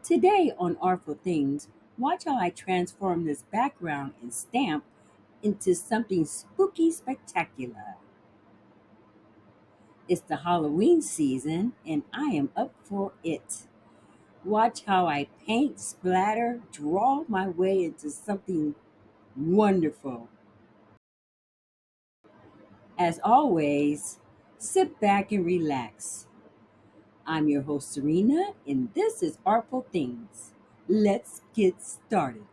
Today on Artful Things, watch how I transform this background and stamp into something spooky spectacular. It's the Halloween season and I am up for it. Watch how I paint, splatter, draw my way into something wonderful. As always, sit back and relax. I'm your host, Serena, and this is Artful Things. Let's get started.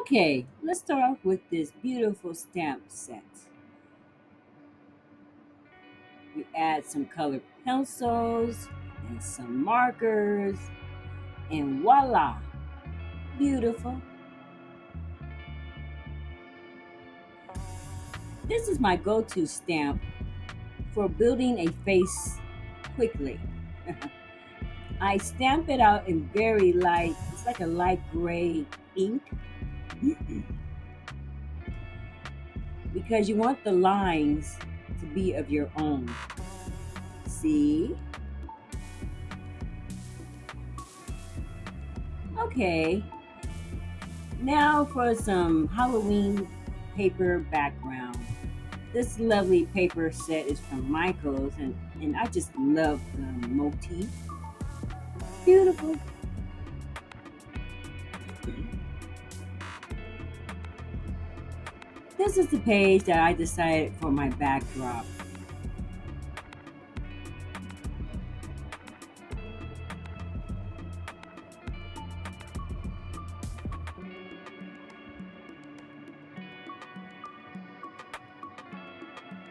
Okay, let's start off with this beautiful stamp set. We add some colored pencils and some markers, and voila, beautiful. This is my go-to stamp for building a face quickly. I stamp it out in very light, it's like a light gray ink because you want the lines to be of your own. See? Okay, now for some Halloween paper background. This lovely paper set is from Michaels, and I just love the motif. Beautiful. This is the page that I decided for my backdrop.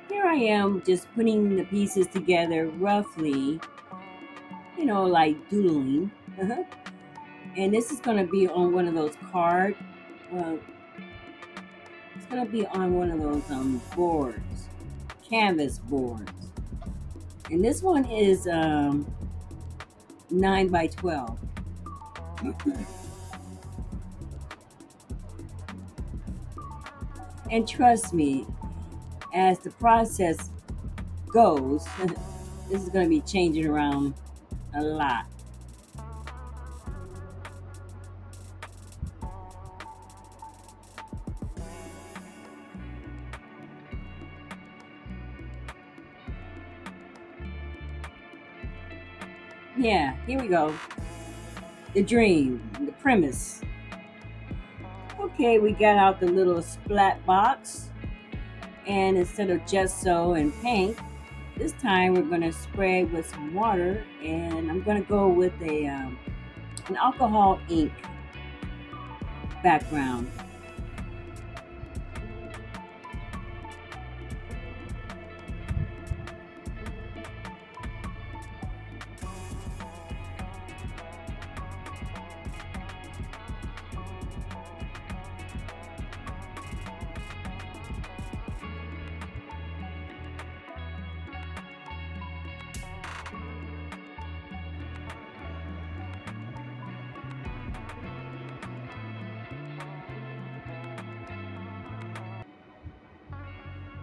Here I am just putting the pieces together roughly, like doodling. And this is going to be on one of those well, it's going to be on one of those boards, canvas boards. And this one is 9 by 12. And trust me, as the process goes, this is going to be changing around a lot. Yeah, here we go. The dream, the premise. Okay, we got out the little splat box, and instead of gesso and paint, this time we're going to spray with some water, and I'm going to go with an alcohol ink background.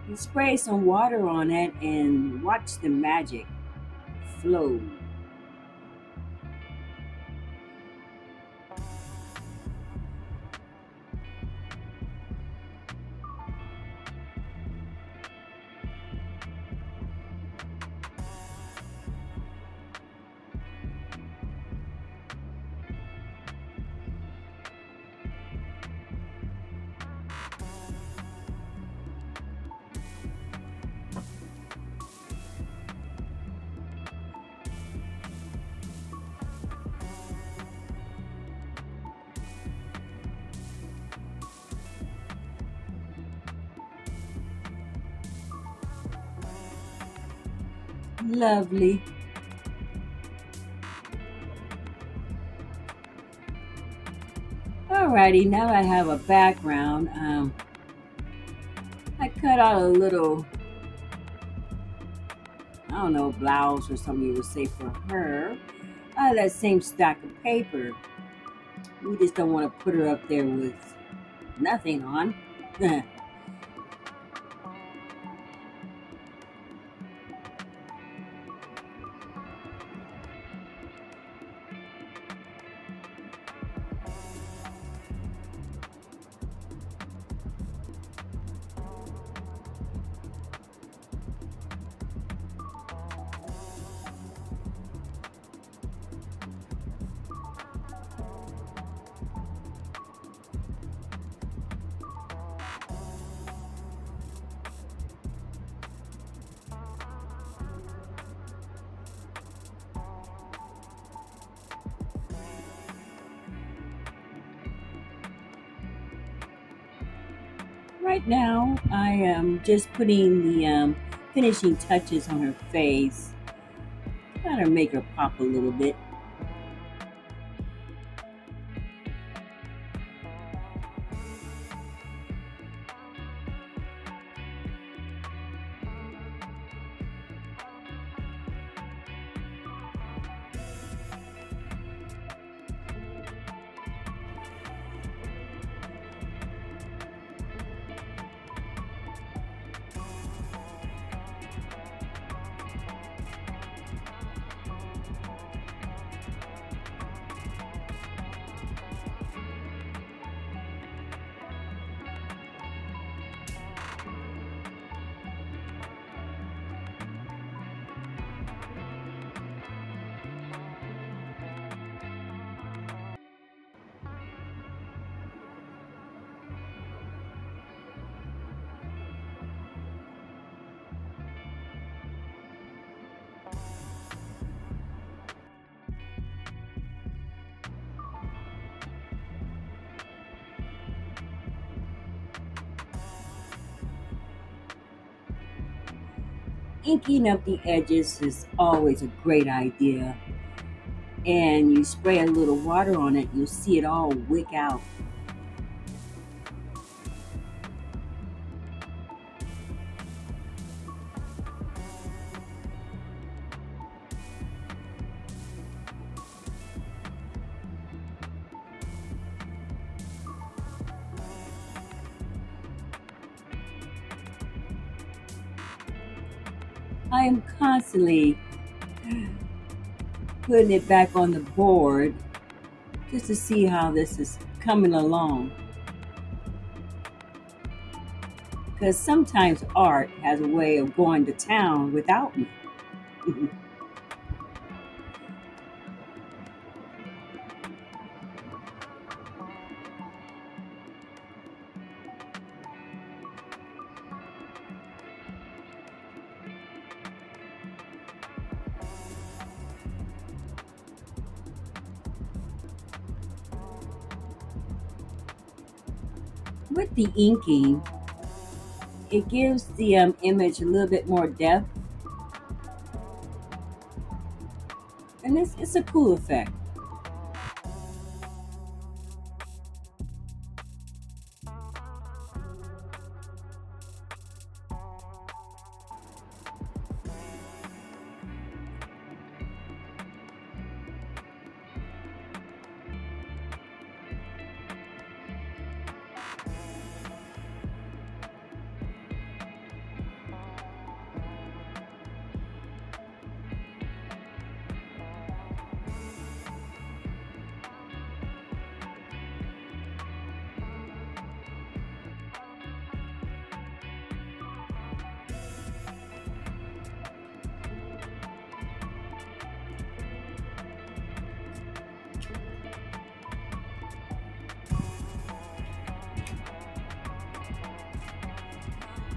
And spray some water on it and watch the magic flow. Lovely. Alrighty, now that I have a background, I cut out a little don't know, blouse or something you would say for her, out of that same stack of paper. We just don't want to put her up there with nothing on. Right now, I am just putting the finishing touches on her face. Kind of make her pop a little bit. Inking up the edges is always a great idea. And you spray a little water on it, you'll see it all wick out. I am constantly putting it back on the board just to see how this is coming along. Because sometimes art has a way of going to town without me. With the inking, it gives the image a little bit more depth, and it's a cool effect.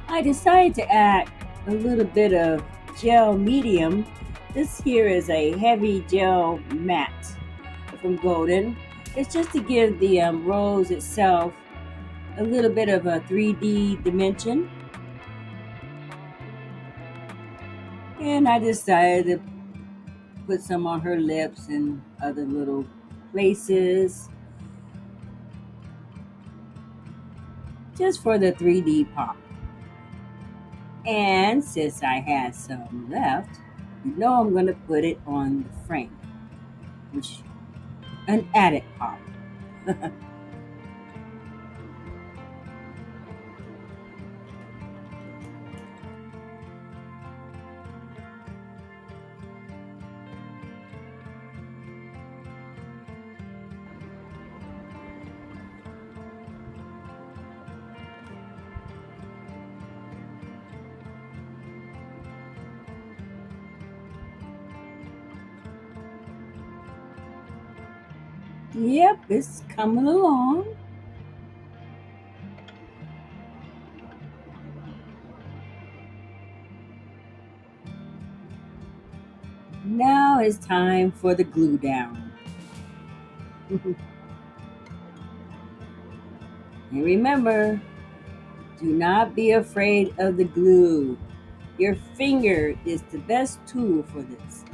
I decided to add a little bit of gel medium. This here is a heavy gel matte from Golden. It's just to give the rose itself a little bit of a 3D dimension. And I decided to put some on her lips and other little places, just for the 3D pop. And since I had some left, You know I'm going to put it on the frame, which an added pop. Yep, it's coming along. Now it's time for the glue down. And remember, do not be afraid of the glue. Your finger is the best tool for this.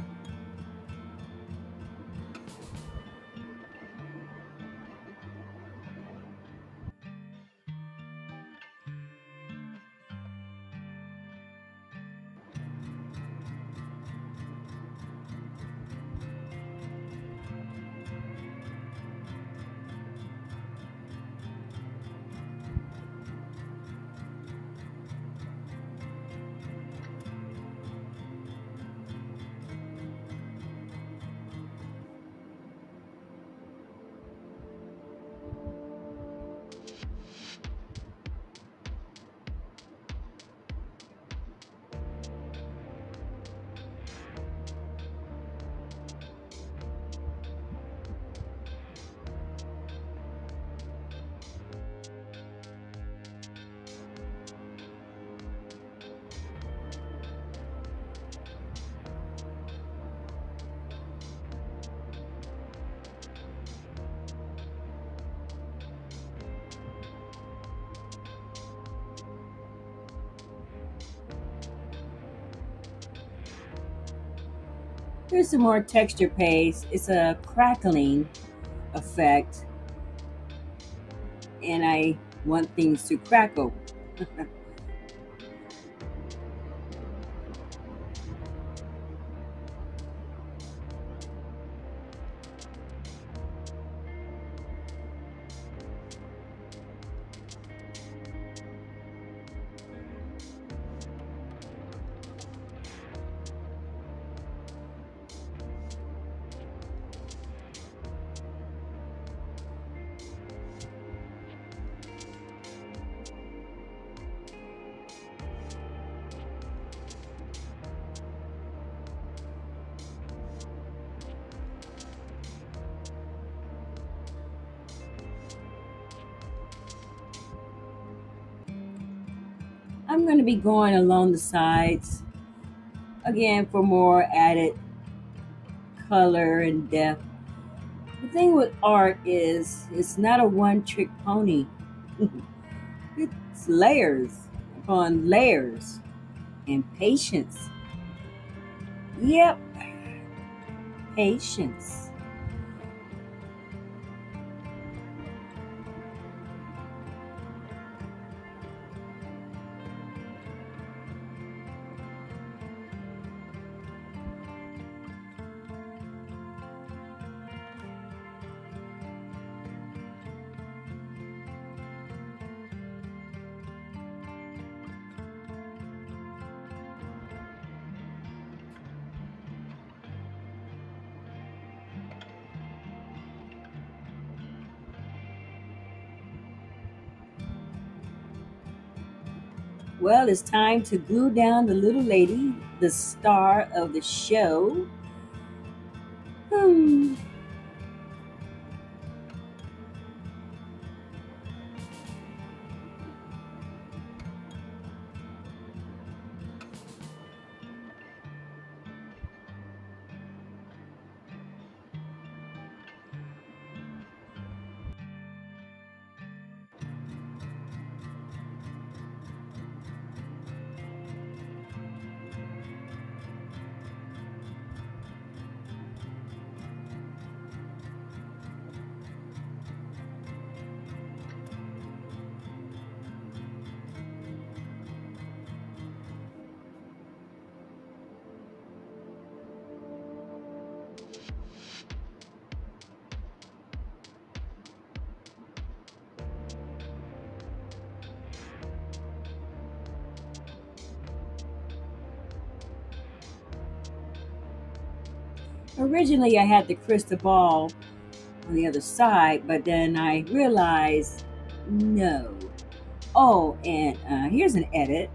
Here's some more texture paste. It's a crackling effect, and I want things to crackle. I'm going to be going along the sides again for more added color and depth. The thing with art is it's not a one trick pony. It's layers upon layers and patience. Yep, patience. Well, it's time to glue down the little lady, the star of the show. Hmm. Originally, I had the crystal ball on the other side, but then I realized no. Oh, and here's an edit.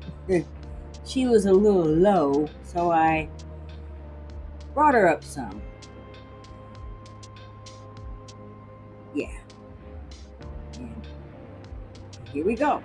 She was a little low, so I brought her up some. Yeah, and here we go.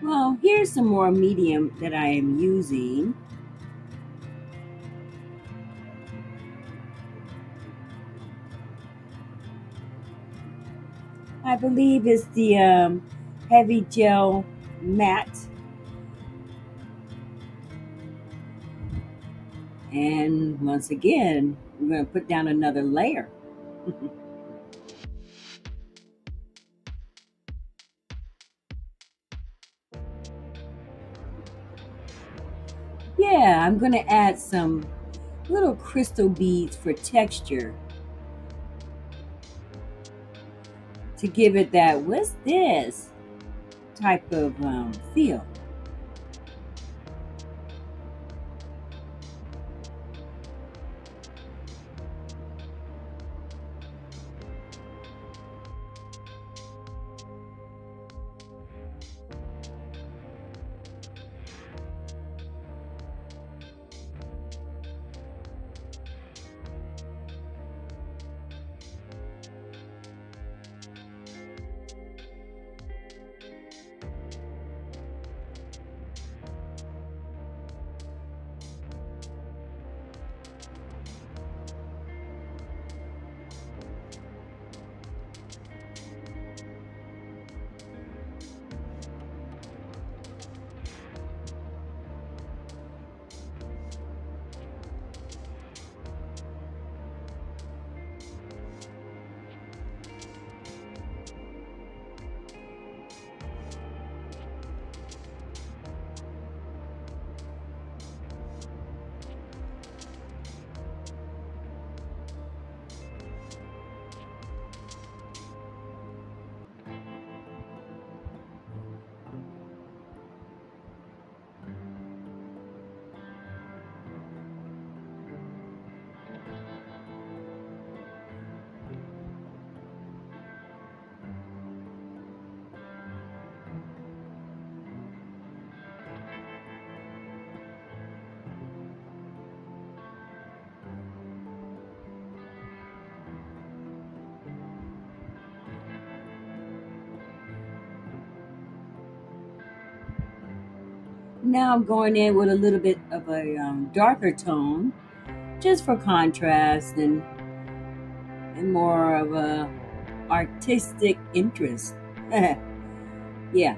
Well, here's some more medium that I am using. I believe it's the heavy gel matte. And once again, we're going to put down another layer. Yeah, I'm going to add some little crystal beads for texture to give it that, what's this type of feel. Now I'm going in with a little bit of a darker tone, just for contrast and more of a artistic interest. Yeah.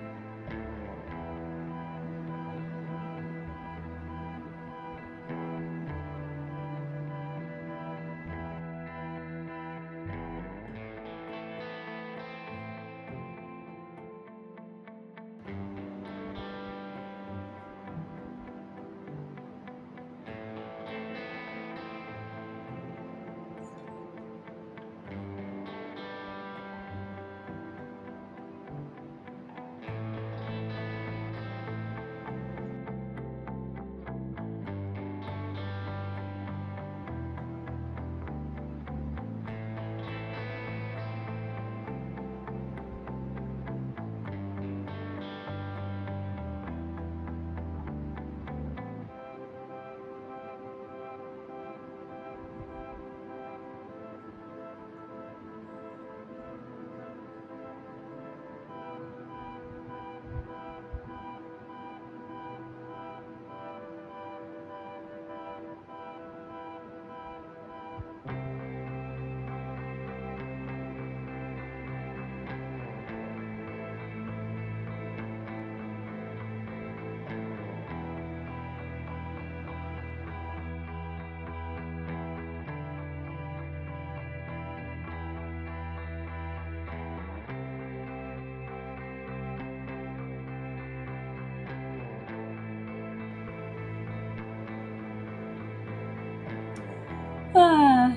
Ah,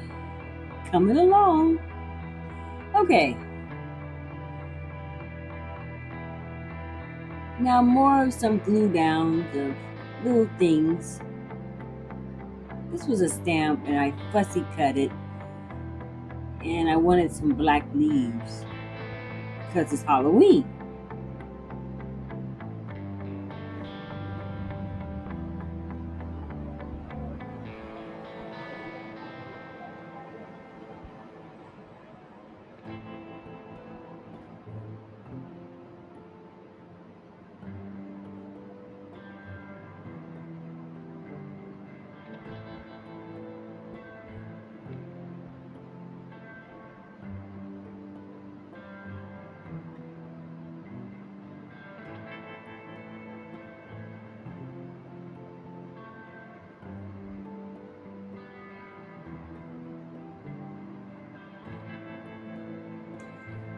coming along. Okay, now more of some glue downs of little things. This was a stamp and I fussy cut it, and I wanted some black leaves because it's Halloween.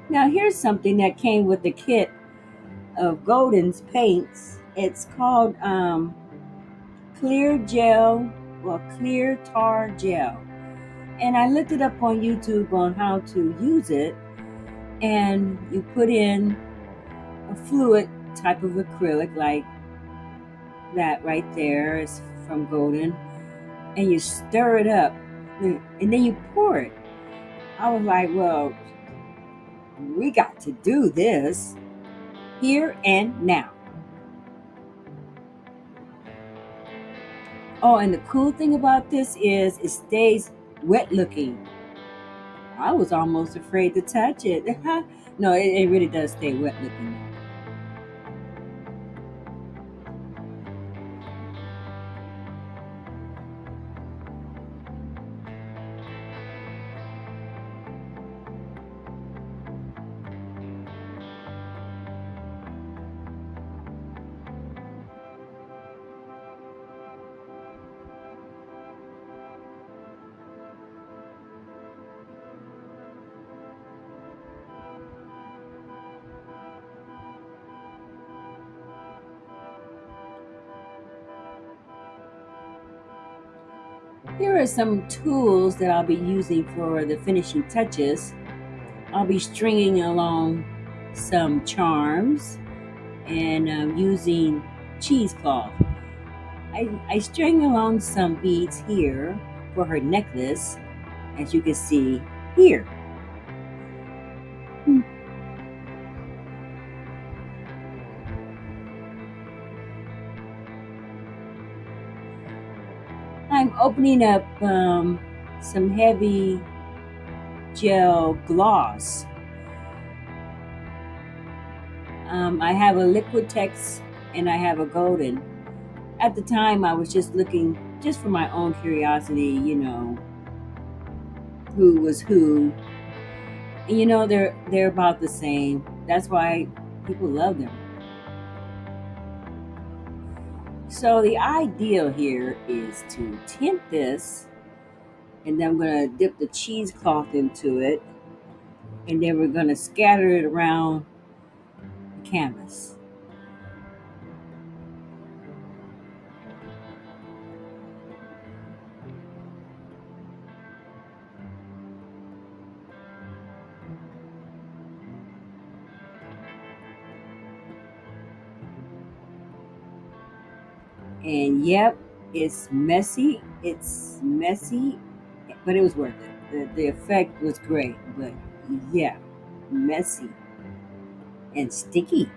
Now here's something that came with the kit of Golden's paints. It's called clear gel, well, clear tar gel. And I looked it up on YouTube on how to use it. And you put in a fluid type of acrylic like that right there is from Golden. And you stir it up and then you pour it. I was like, well, we got to do this here and now. Oh, and the cool thing about this is it stays wet looking. I was almost afraid to touch it. No, it really does stay wet looking. Here are some tools that I'll be using for the finishing touches. I'll be stringing along some charms and using cheesecloth. I string along some beads here for her necklace, as you can see here. I'm opening up some heavy gel gloss. I have a Liquitex and I have a Golden. At the time, I was just looking just for my own curiosity, who was who. And they're about the same. That's why people love them. So the ideal here is to tint this, and then I'm gonna dip the cheesecloth into it, and then we're gonna scatter it around the canvas. And yep, it's messy. It's messy, but it was worth it. The effect was great, but yeah, messy and sticky.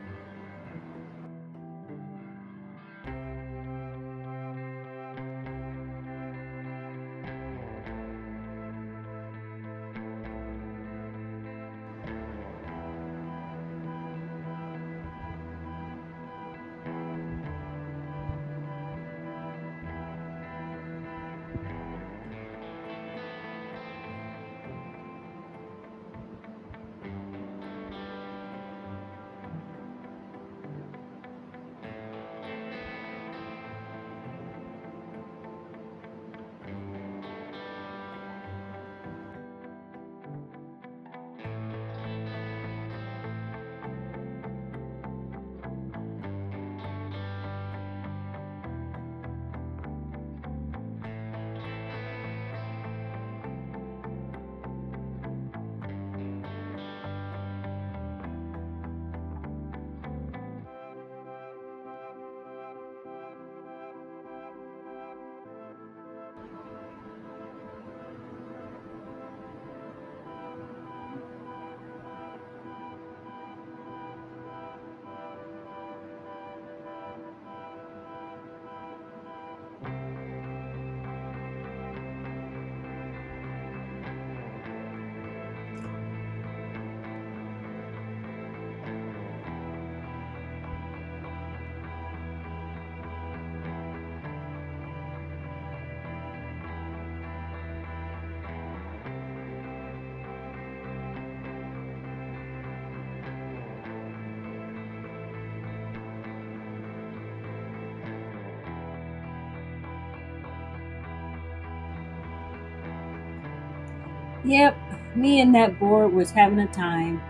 Yep, me and that board was having a time.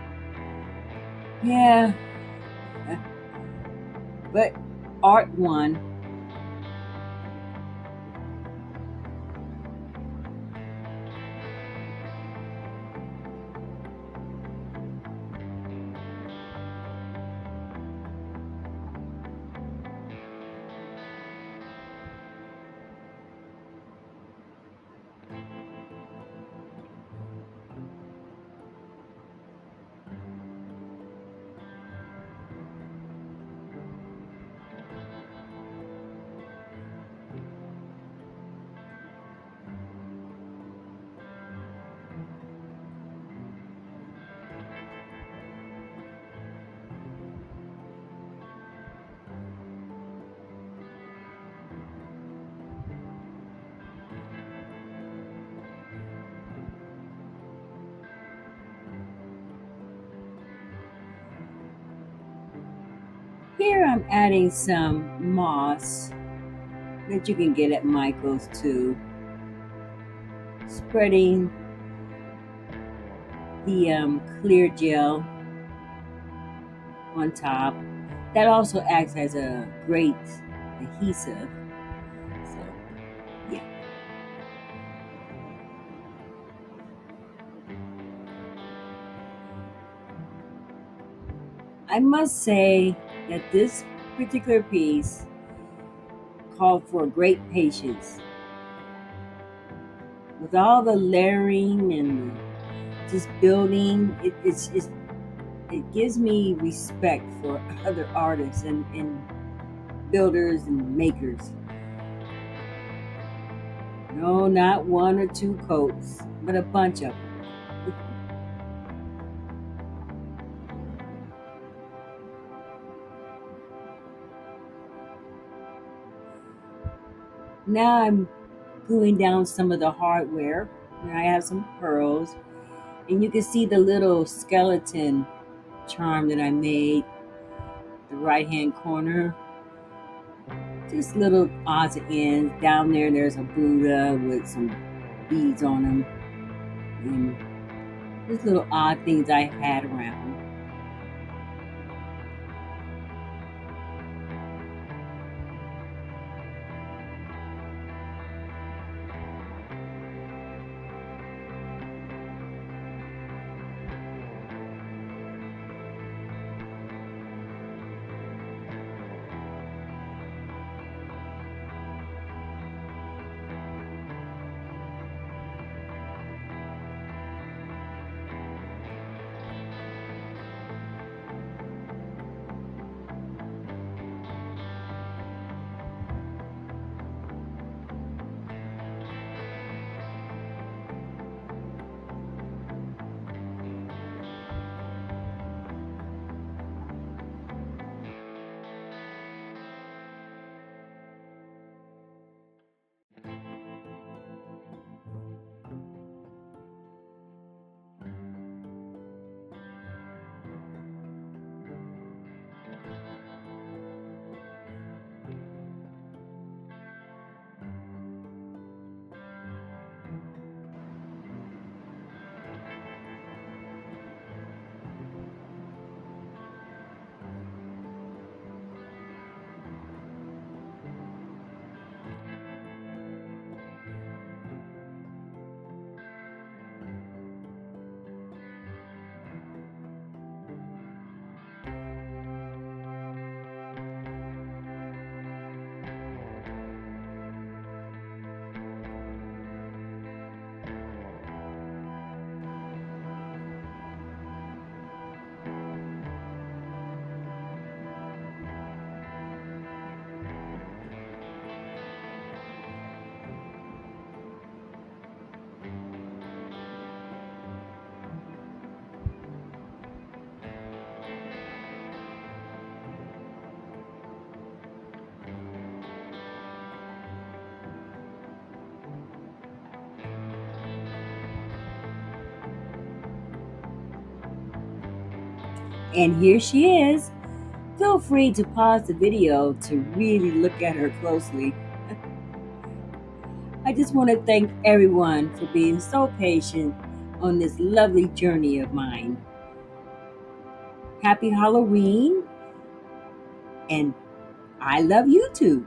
Yeah, but art won. Here I'm adding some moss that you can get at Michael's too. Spreading the clear gel on top. That also acts as a great adhesive. So, yeah. I must say that this particular piece called for great patience. With all the layering and just building, it gives me respect for other artists and builders and makers. No, not one or two coats, but a bunch of them. Now I'm gluing down some of the hardware. And I have some pearls. And you can see the little skeleton charm that I made, the right hand corner. Just little odds and ends. Down there, there's a Buddha with some beads on them. And just little odd things I had around. And here she is. Feel free to pause the video to really look at her closely. I just want to thank everyone for being so patient on this lovely journey of mine. Happy Halloween, and I love YouTube.